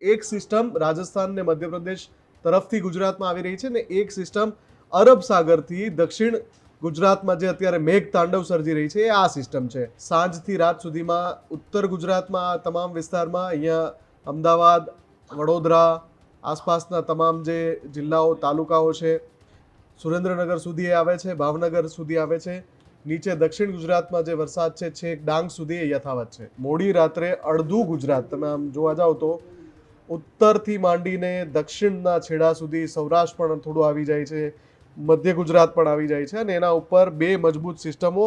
એક સિસ્ટમ રાજસ્થાન ને મધ્યપ્રદેશ તરફથી ગુજરાતમાં આવી રહી છે ને એક સિસ્ટમ અરબ સાગરથી દક્ષિણ ગુજરાતમાં જે અત્યારે મેઘ તાંડવ સર્જી રહી છે એ આ સિસ્ટમ છે. સાંજથી રાત સુધીમાં ઉત્તર ગુજરાતમાં આ તમામ વિસ્તારમાં, અહીંયા અમદાવાદ, વડોદરા આસપાસના તમામ જે જિલ્લાઓ તાલુકાઓ છે, સુરેન્દ્રનગર સુધી આવે છે, ભાવનગર સુધી આવે છે. નીચે દક્ષિણ ગુજરાતમાં જે વરસાદ છે છેક ડાંગ સુધી એ યથાવત છે. મોડી રાત્રે અડધું ગુજરાત તમે આમ જોવા જાઓ તો ઉત્તરથી માંડીને દક્ષિણના છેડા સુધી સૌરાષ્ટ્ર પણ થોડું આવી જાય છે, મધ્ય ગુજરાત પણ આવી જાય છે અને એના ઉપર બે મજબૂત સિસ્ટમો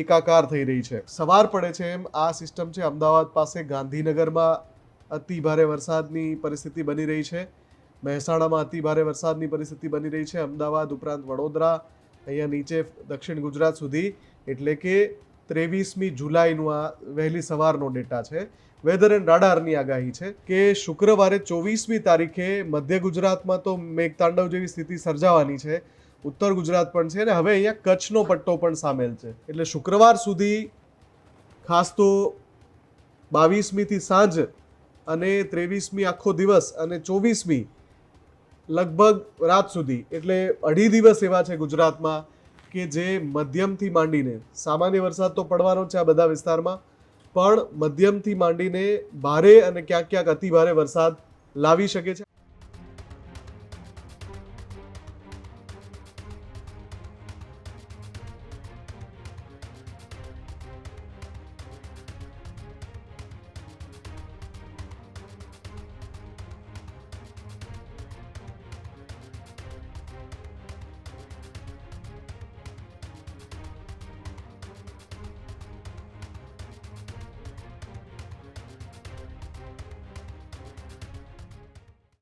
એકાકાર થઈ રહી છે. સવાર પડે છે એમ આ સિસ્ટમ છે અમદાવાદ પાસે ગાંધીનગરમાં અતિ ભારે વરસાદની પરિસ્થિતિ બની રહી છે. મહેસાણામાં અતિ ભારે વરસાદની પરિસ્થિતિ બની રહી છે. અમદાવાદ ઉપરાંત વડોદરા, અહીંયા નીચે દક્ષિણ ગુજરાત સુધી, એટલે કે 23મી જુલાઈનું આ વહેલી સવારનો ડેટા છે. વેધર એન્ડ રાડારની આગાહી છે કે શુક્રવારે 24મી તારીખે મધ્ય ગુજરાતમાં તો મેઘતાંડવ જેવી સ્થિતિ સર્જાવાની છે, ઉત્તર ગુજરાત પણ છે અને હવે અહીંયા કચ્છનો પટ્ટો પણ સામેલ છે. એટલે શુક્રવાર સુધી ખાસ તો 22મીથી સાંજ અને 23મી આખો દિવસ અને 24મી લગભગ રાત સુધી, એટલે અઢી દિવસ એવા છે ગુજરાતમાં કે જે મધ્યમથી માંડીને, સામાન્ય વરસાદ તો પડવાનો છે આ બધા વિસ્તારમાં, પણ મધ્યમથી માંડીને ભારે અને ક્યાંક ક્યાંક અતિ ભારે વરસાદ લાવી શકે છે.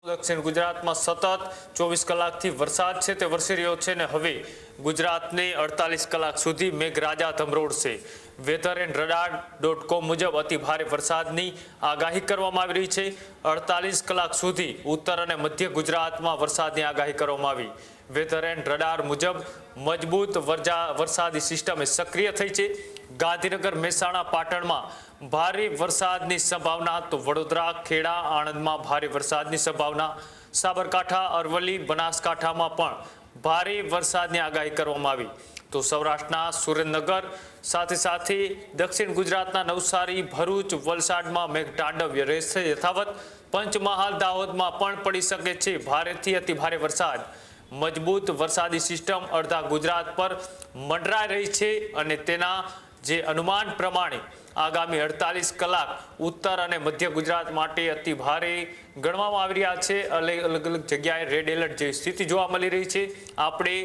દક્ષિણ ગુજરાતમાં સતત 24 કલાકથી વરસાદ છે તે વરસી રહ્યો છે ને હવે ગુજરાતને 48 કલાક સુધી મેઘરાજા ધમરોળશે. વેધર એન્ડ રડાર.com મુજબ અતિ ભારે વરસાદની આગાહી કરવામાં આવી રહી છે. 48 કલાક સુધી ઉત્તર અને મધ્ય ગુજરાતમાં વરસાદની આગાહી કરવામાં આવી. વેધર એન્ડ રડાર મુજબ મજબૂત વરસાદી સિસ્ટમ સક્રિય થઈ છે. ગાંધીનગર, મહેસાણા, પાટણમાં ભારે વરસાદની સંભાવના, તો વડોદરા, ખેડા, આણંદમાં ભારે વરસાદની સંભાવના, સાબરકાંઠા, અરવલ્લી, બનાસકાંઠામાં પણ ભારે વરસાદની આગાહી કરવામાં આવી. તો સૌરાષ્ટ્રના સુરેન્દ્રનગર સાથે સાથે દક્ષિણ ગુજરાતના નવસારી, ભરૂચ, વલસાડમાં મેઘતાંડવ રહેશે યથાવત. પંચમહાલ, દાહોદમાં પણ પડી શકે છે ભારેથી અતિ ભારે વરસાદ. મજબૂત વરસાદી સિસ્ટમ અડધા ગુજરાત પર મંડરાઈ રહી છે અને તેના જે અનુમાન પ્રમાણે આગામી 48 કલાક ઉત્તર અને મધ્ય ગુજરાત માટે અતિ ભારે ગણવામાં આવી રહ્યા છે. અલગ અલગ જગ્યાએ રેડ એલર્ટ જેવી સ્થિતિ જોવા મળી રહી છે. આપણે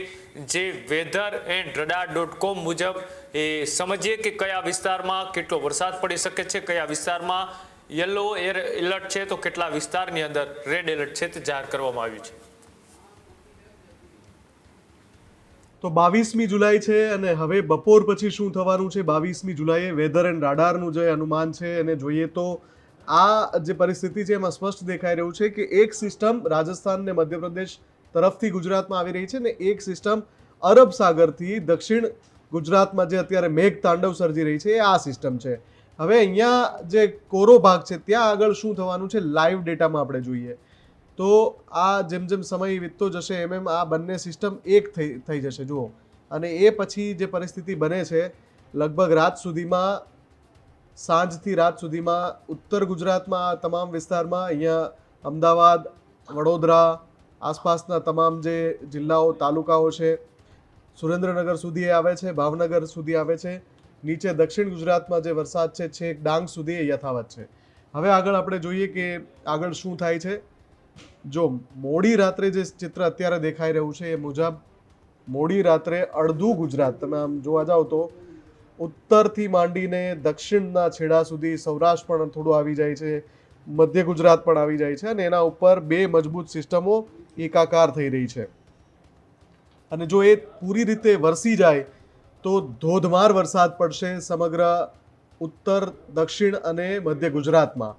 જે વેધર એન્ડ રડાર.com મુજબ એ સમજીએ કે કયા વિસ્તારમાં કેટલો વરસાદ પડી શકે છે, કયા વિસ્તારમાં યલો એલર્ટ છે તો કેટલા વિસ્તારની અંદર રેડ એલર્ટ છે તે જાહેર કરવામાં આવ્યું છે. તો 22મી જુલાઈ છે અને હવે બપોર પછી શું થવાનું છે 22મી જુલાઈએ વેધર એન્ડ રાડારનું જે અનુમાન છે એને જોઈએ તો આ જે પરિસ્થિતિ છે એમાં સ્પષ્ટ દેખાઈ રહ્યું છે કે એક સિસ્ટમ રાજસ્થાન ને મધ્યપ્રદેશ તરફથી ગુજરાતમાં આવી રહી છે ને એક સિસ્ટમ અરબ સાગરથી દક્ષિણ ગુજરાતમાં જે અત્યારે મેઘ તાંડવ સર્જી રહી છે એ આ સિસ્ટમ છે. હવે અહીંયા જે કોરો ભાગ છે ત્યાં આગળ શું થવાનું છે લાઈવ ડેટામાં આપણે જોઈએ તો આ જેમ જેમ સમય વીતતો જશે એમ એમ આ બંને સિસ્ટમ એક થઈ જશે જુઓ, અને એ પછી જે પરિસ્થિતિ બને છે લગભગ રાત સુધીમાં, સાંજથી રાત સુધીમાં ઉત્તર ગુજરાતમાં આ તમામ વિસ્તારમાં, અહીંયા અમદાવાદ, વડોદરા આસપાસના તમામ જે જિલ્લાઓ તાલુકાઓ છે, સુરેન્દ્રનગર સુધી આવે છે, ભાવનગર સુધી આવે છે. નીચે દક્ષિણ ગુજરાતમાં જે વરસાદ છે છેક ડાંગ સુધી એ યથાવત છે. હવે આગળ આપણે જોઈએ કે આગળ શું થાય છે. જો મોડી રાત્રે જે ચિત્ર અત્યારે દેખાઈ રહ્યું છે એ મુજબ મોડી રાત્રે અડધું ગુજરાત તમે આમ જોવા જાઓ તો ઉત્તરથી માંડીને દક્ષિણના છેડા સુધી સૌરાષ્ટ્ર પણ થોડું આવી જાય છે, મધ્ય ગુજરાત પણ આવી જાય છે અને એના ઉપર બે મજબૂત સિસ્ટમો એકાકાર થઈ રહી છે. અને જો એ પૂરી રીતે વરસી જાય તો ધોધમાર વરસાદ પડશે સમગ્ર ઉત્તર, દક્ષિણ અને મધ્ય ગુજરાતમાં.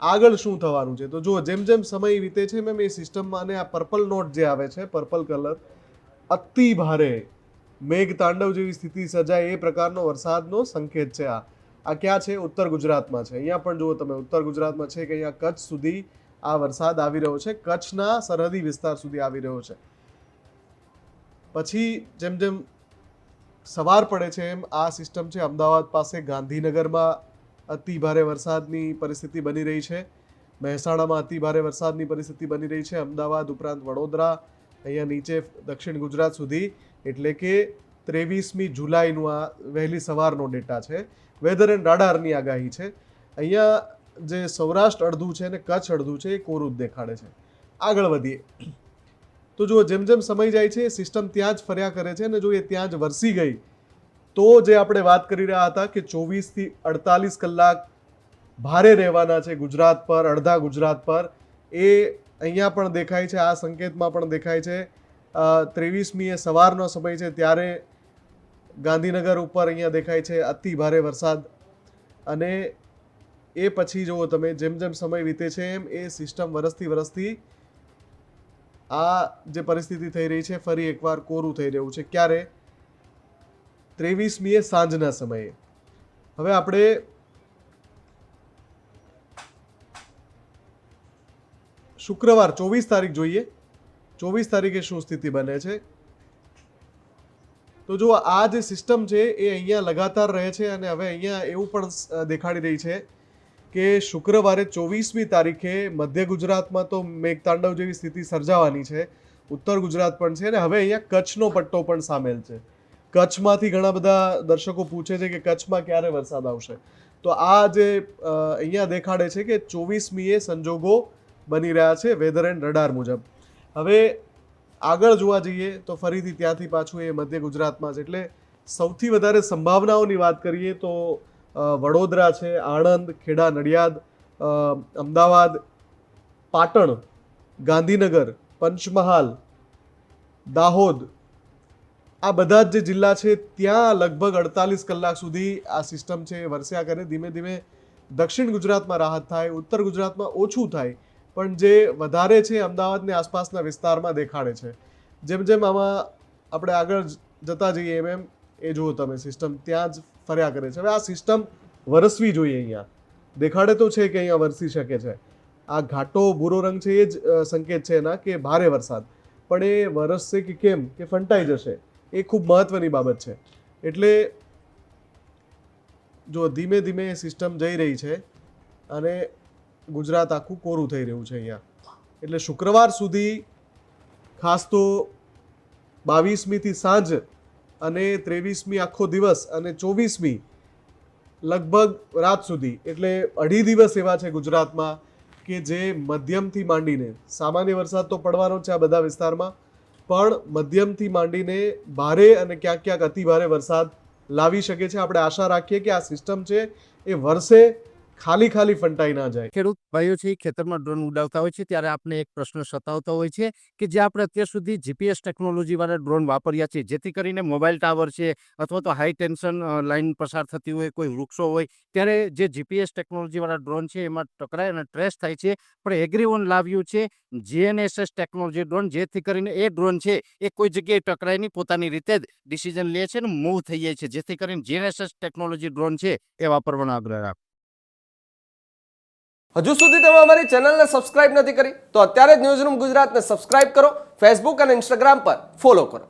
આગળ શું થવાનું છે તો જો જેમ જેમ સમય વીતે છે એમ એ સિસ્ટમમાં, અને આ પર્પલ નોટ જે આવે છે, પર્પલ કલર, અતિ ભારે મેઘ તાંડવ જેવી સ્થિતિ સર્જાય એ પ્રકારનો વરસાદનો સંકેત છે. આ ક્યાં છે? ઉત્તર ગુજરાતમાં છે. અહીંયા પણ જુઓ તમે ઉત્તર ગુજરાતમાં છે કે અહીંયા કચ્છ સુધી આ વરસાદ આવી રહ્યો છે, કચ્છના સરહદી વિસ્તાર સુધી આવી રહ્યો છે. પછી જેમ જેમ સવાર પડે છે એમ આ સિસ્ટમ છે અમદાવાદ પાસે ગાંધીનગરમાં અતિ ભારે વરસાદની પરિસ્થિતિ બની રહી છે, મહેસાણામાં અતિ ભારે વરસાદની પરિસ્થિતિ બની રહી છે, અમદાવાદ ઉપરાંત વડોદરા, અહીંયા નીચે દક્ષિણ ગુજરાત સુધી. એટલે કે 23મી જુલાઈનું આ વહેલી સવારનો ડેટા છે. વેધર એન્ડ રાડારની આગાહી છે. અહીંયા જે સૌરાષ્ટ્ર અડધું છે અને કચ્છ અડધું છે એ કોરું જ દેખાડે છે. આગળ વધીએ તો જુઓ જેમ જેમ સમય જાય છે સિસ્ટમ ત્યાં જ ફર્યા કરે છે અને જો એ ત્યાં જ વરસી ગઈ તો જે આપણે વાત કરી રહ્યા હતા કે 24 થી 48 કલાક ભારે રહેવાના છે ગુજરાત પર, અડધા ગુજરાત પર, એ અહીંયા પણ દેખાય છે, આ સંકેતમાં પણ દેખાય છે. 23મીએ સવારનો સમય છે ત્યારે ગાંધીનગર ઉપર અહીંયા દેખાય છે અતિ ભારે વરસાદ. અને એ પછી જુઓ તમે જેમ જેમ સમય વીતે છે એમ એ સિસ્ટમ વરસતી આ જે પરિસ્થિતિ થઈ રહી છે ફરી એકવાર કોરું થઈ રહ્યું છે. ક્યારે? 23મીએ સાંજના સમયે. હવે આપણે શુક્રવાર 24 તારીખ જોઈએ. 24 તારીખે શું સ્થિતિ બને છે? તો જો આ જે સિસ્ટમ છે એ અહીંયા લગાતાર રહે છે અને હવે અહીંયા એવું પણ દેખાડી રહી છે કે શુક્રવારે 24મી તારીખે મધ્ય ગુજરાતમાં તો મેઘતાંડવ જેવી સ્થિતિ સર્જાવાની છે, ઉત્તર ગુજરાત પણ છે અને હવે અહીંયા કચ્છનો પટ્ટો પણ સામેલ છે. કચ્છમાંથી ઘણા બધા દર્શકો પૂછે છે કે કચ્છમાં ક્યારે વરસાદ આવશે. તો આ જે અહીંયા દેખાડે છે કે 24મીએ સંજોગો બની રહ્યા છે વેધર એન્ડ રડાર મુજબ. હવે આગળ જોવા જઈએ તો ફરીથી ત્યાંથી પાછું એ મધ્ય ગુજરાતમાં છે. એટલે સૌથી વધારે સંભાવનાઓની વાત કરીએ તો વડોદરા છે, આણંદ, ખેડા, નડિયાદ, અમદાવાદ, પાટણ, ગાંધીનગર, પંચમહાલ, દાહોદ, આ બધા જ જે જિલ્લા છે ત્યાં લગભગ 48 કલાક સુધી આ સિસ્ટમ છે વરસ્યા કરે. ધીમે ધીમે દક્ષિણ ગુજરાતમાં રાહત થાય, ઉત્તર ગુજરાતમાં ઓછું થાય, પણ જે વધારે છે અમદાવાદની આસપાસના વિસ્તારમાં દેખાડે છે. જેમ જેમ આમાં આપણે આગળ જતા જઈએ એમ એમ એ જુઓ તમે સિસ્ટમ ત્યાં જ ફર્યા કરે છે. હવે આ સિસ્ટમ વરસવી જોઈએ, અહીંયા દેખાડે તો છે કે અહીંયા વરસી શકે છે. આ ઘાટો ભૂરો રંગ છે એ જ સંકેત છે એના કે ભારે વરસાદ, પણ એ વરસશે કે કેમ કે ફંટાઈ જશે એ ખૂબ મહત્વની બાબત છે. એટલે જો ધીમે ધીમે સિસ્ટમ જઈ રહી છે અને ગુજરાત આખું કોરું થઈ રહ્યું છે અહીંયા. એટલે શુક્રવાર સુધી ખાસ તો 22મીથી સાંજ અને 23મી આખો દિવસ અને 24મી લગભગ રાત સુધી, એટલે અઢી દિવસ એવા છે ગુજરાતમાં કે જે મધ્યમથી માંડીને, સામાન્ય વરસાદ તો પડવાનો છે આ બધા વિસ્તારમાં, પણ મધ્યમથી માંડીને ભારે અને ક્યાંક ક્યાંક અતિ ભારે વરસાદ લાવી શકે છે. આપણે આશા રાખીએ કે આ સિસ્ટમ છે એ વર્ષે ખાલી ફંટાઈ ના જાય. ખેડૂત ભાઈઓ છે ખેતરમાં ડ્રોન ઉડાવતા હોય છે ત્યારે આપણે એક પ્રશ્ન સતાવતો હોય છે કે જે આપણે અત્યાર સુધી જીપીએસ ટેકનોલોજી વાળા ડ્રોન વાપર્યા છે, જેથી કરીને મોબાઈલ ટાવર છે અથવા તો હાઈ ટેન્શન લાઈન પસાર થતી હોય, કોઈ વૃક્ષો હોય, ત્યારે જે જીપીએસ ટેકનોલોજી વાળા ડ્રોન છે એમાં ટકરાય અને ટ્રેસ થાય છે. પણ એગ્રીઓન લાવ્યું છે જીએનએસએસ ટેકનોલોજી ડ્રોન, જેથી કરીને એ ડ્રોન છે એ કોઈ જગ્યાએ ટકરાય નહીં, પોતાની રીતે જ ડિસિઝન લે છે અને મૂવ થઈ જાય છે. જેથી કરીને જીએનએસએસ ટેકનોલોજી ડ્રોન છે એ વાપરવાનો આગ્રહ રાખો. હજુ સુધી તમે અમારી ચેનલને સબસ્ક્રાઇબ નથી કરી તો અત્યારે જ ન્યૂઝરૂમ ગુજરાતને સબસ્ક્રાઇબ કરો, ફેસબુક અને ઇન્સ્ટાગ્રામ પર ફોલો કરો.